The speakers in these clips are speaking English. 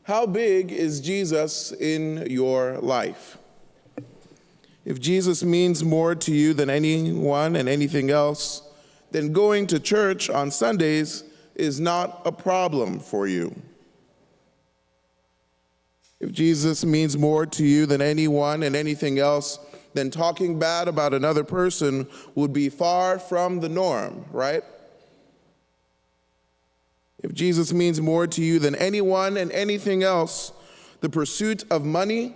How big is Jesus in your life? If Jesus means more to you than anyone and anything else, then going to church on Sundays is not a problem for you. If Jesus means more to you than anyone and anything else, then talking bad about another person would be far from the norm, right? If Jesus means more to you than anyone and anything else, the pursuit of money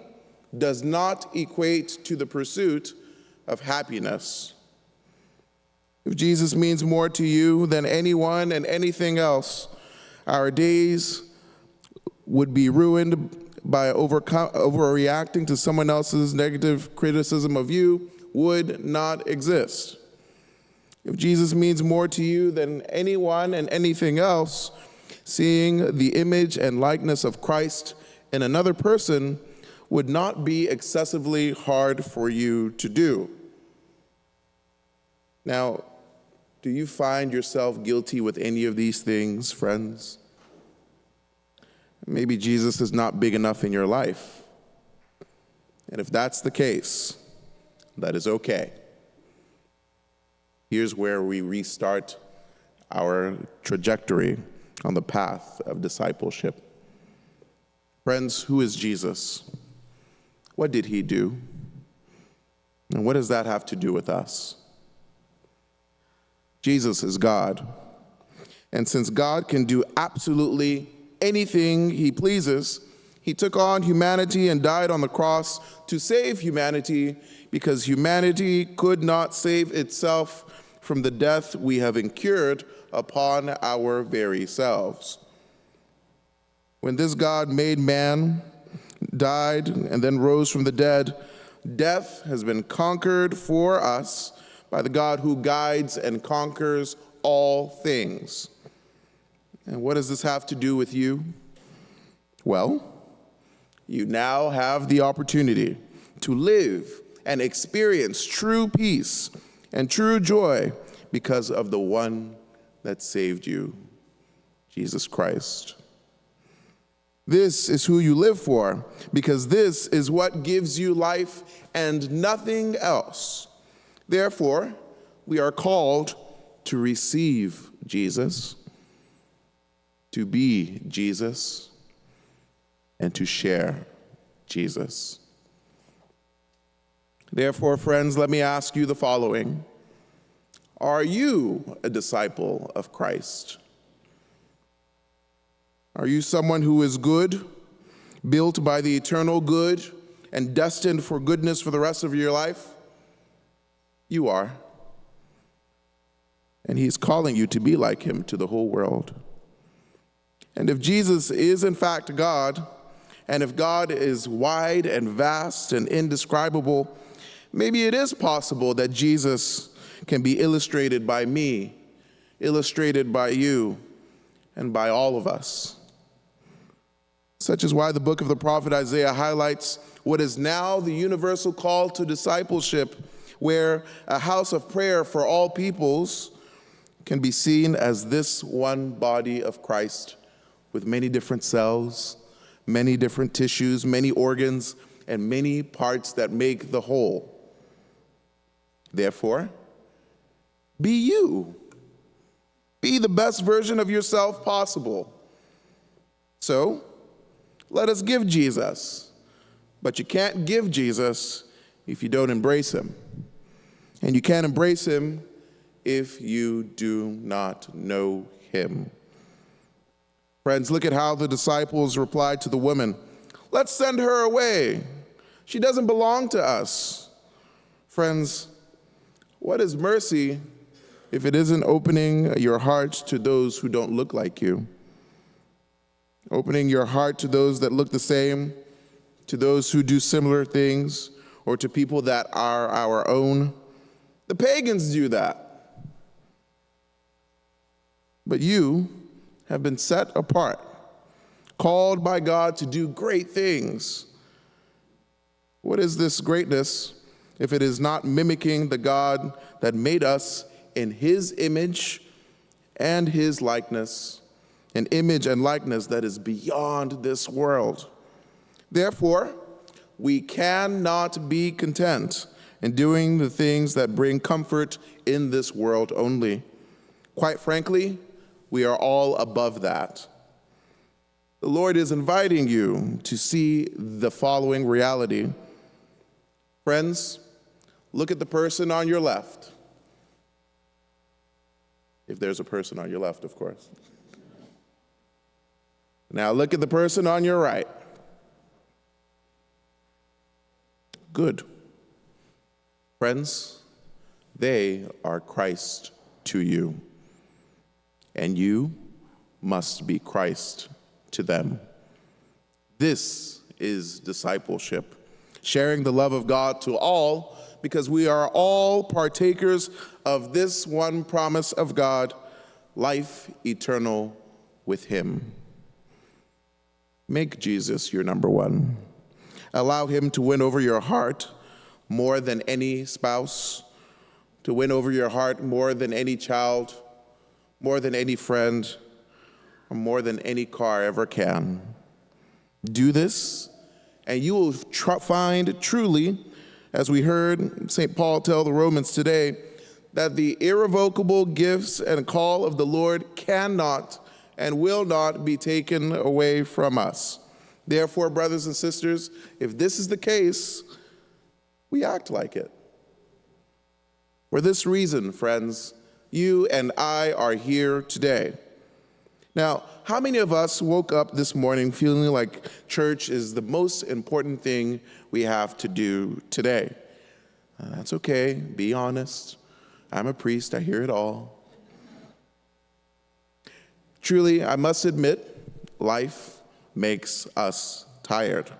does not equate to the pursuit of happiness. If Jesus means more to you than anyone and anything else, our days would be ruined by overreacting to someone else's negative criticism of you would not exist. If Jesus means more to you than anyone and anything else, seeing the image and likeness of Christ in another person would not be excessively hard for you to do. Now, do you find yourself guilty with any of these things, friends? Maybe Jesus is not big enough in your life. And if that's the case, that is okay. Here's where we restart our trajectory on the path of discipleship. Friends, who is Jesus? What did he do? And what does that have to do with us? Jesus is God. And since God can do absolutely anything he pleases, he took on humanity and died on the cross to save humanity, because humanity could not save itself from the death we have incurred upon our very selves. When this God made man, died, and then rose from the dead, death has been conquered for us by the God who guides and conquers all things. And what does this have to do with you? Well, you now have the opportunity to live and experience true peace and true joy because of the one that saved you, Jesus Christ. This is who you live for, because this is what gives you life and nothing else. Therefore, we are called to receive Jesus, to be Jesus, and to share Jesus. Therefore, friends, let me ask you the following. Are you a disciple of Christ? Are you someone who is good, built by the eternal good, and destined for goodness for the rest of your life? You are. And he's calling you to be like him to the whole world. And if Jesus is in fact God, and if God is wide and vast and indescribable, maybe it is possible that Jesus can be illustrated by me, illustrated by you, and by all of us. Such is why the book of the prophet Isaiah highlights what is now the universal call to discipleship, where a house of prayer for all peoples can be seen as this one body of Christ with many different cells, many different tissues, many organs, and many parts that make the whole. Therefore, be you. Be the best version of yourself possible. So, let us give Jesus. But you can't give Jesus if you don't embrace him. And you can't embrace him if you do not know him. Friends, look at how the disciples replied to the woman. Let's send her away. She doesn't belong to us. Friends, what is mercy if it isn't opening your heart to those who don't look like you? Opening your heart to those that look the same, to those who do similar things, or to people that are our own. The pagans do that. But you have been set apart, called by God to do great things. What is this greatness if it is not mimicking the God that made us in his image and his likeness, an image and likeness that is beyond this world. Therefore, we cannot be content in doing the things that bring comfort in this world only. Quite frankly, we are all above that. The Lord is inviting you to see the following reality. Friends, look at the person on your left. If there's a person on your left, of course. Now look at the person on your right. Good. Friends, they are Christ to you, and you must be Christ to them. This is discipleship, sharing the love of God to all, because we are all partakers of this one promise of God, life eternal with Him. Make Jesus your number one. Allow Him to win over your heart more than any spouse, to win over your heart more than any child, more than any friend, or more than any car ever can. Do this, and you will find truly, as we heard St. Paul tell the Romans today, that the irrevocable gifts and call of the Lord cannot and will not be taken away from us. Therefore, brothers and sisters, if this is the case, we act like it. For this reason, friends, you and I are here today. Now, how many of us woke up this morning feeling like church is the most important thing we have to do today? That's okay, be honest. I'm a priest, I hear it all. Truly, I must admit, life makes us tired.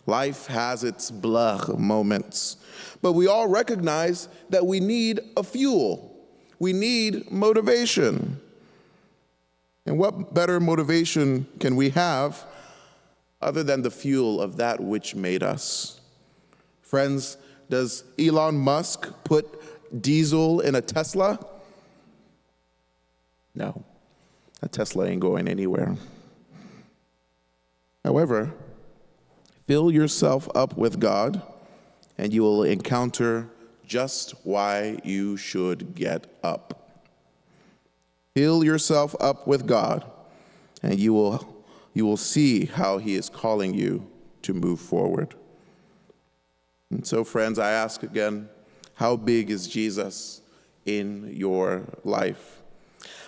Life has its blah moments, but we all recognize that we need a fuel. We need motivation. And what better motivation can we have other than the fuel of that which made us? Friends, does Elon Musk put diesel in a Tesla? No, a Tesla ain't going anywhere. However, fill yourself up with God, and you will encounter just why you should get up. Fill yourself up with God, and you will see how He is calling you to move forward. And so, friends, I ask again, how big is Jesus in your life?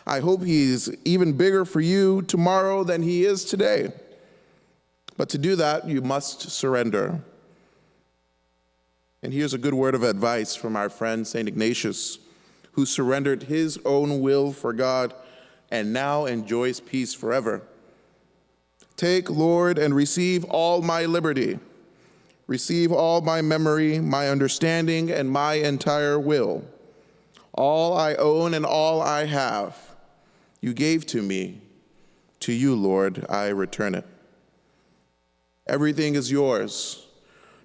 I hope He's even bigger for you tomorrow than He is today. But to do that, you must surrender. And here's a good word of advice from our friend St. Ignatius, who surrendered his own will for God and now enjoys peace forever. Take, Lord, and receive all my liberty. Receive all my memory, my understanding, and my entire will. All I own and all I have, you gave to me. To you, Lord, I return it. Everything is yours.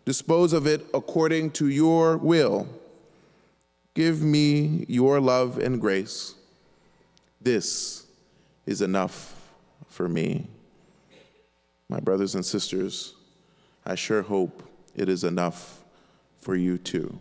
Dispose of it according to your will. Give me your love and grace. This is enough for me. My brothers and sisters, I sure hope it is enough for you too.